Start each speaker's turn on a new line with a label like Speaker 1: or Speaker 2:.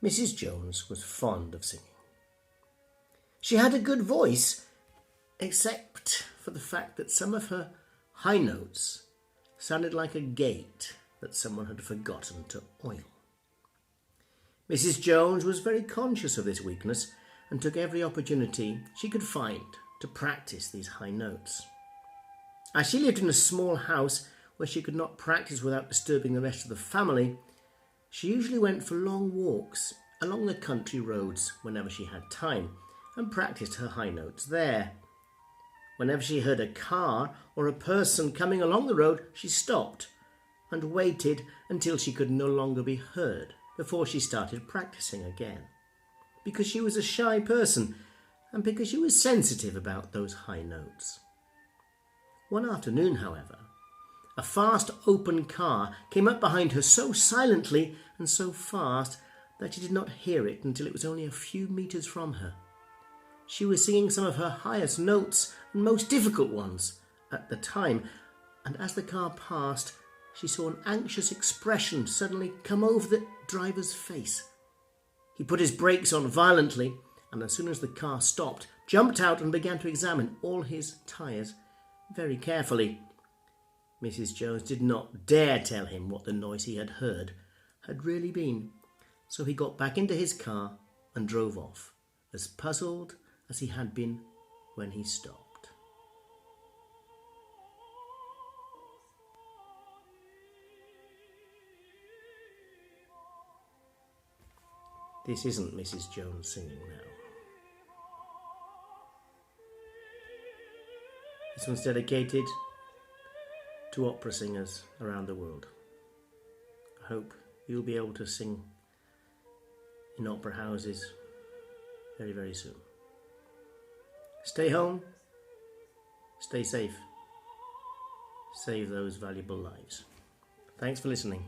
Speaker 1: Mrs. Jones was fond of singing. She had a good voice, except for the fact that some of her high notes sounded like a gate that someone had forgotten to oil. Mrs. Jones was very conscious of this weakness and took every opportunity she could find to practice these high notes. As she lived in a small house where she could not practice without disturbing the rest of the family, she usually went for long walks along the country roads whenever she had time and practiced her high notes there. Whenever she heard a car or a person coming along the road, she stopped and waited until she could no longer be heard before she started practicing again, because she was a shy person and because she was sensitive about those high notes. One afternoon, however, a fast open car came up behind her so silently and so fast that she did not hear it until it was only a few meters from her. She was singing some of her highest notes and most difficult ones at the time, and as the car passed, she saw an anxious expression suddenly come over the driver's face. He put his brakes on violently, and as soon as the car stopped, jumped out and began to examine all his tyres very carefully. Mrs. Jones did not dare tell him what the noise he had heard had really been, so he got back into his car and drove off, as puzzled as he had been when he stopped. This isn't Mrs. Jones singing now. This one's dedicated to opera singers around the world. I hope you'll be able to sing in opera houses very, very soon. Stay home, stay safe, save those valuable lives. Thanks for listening.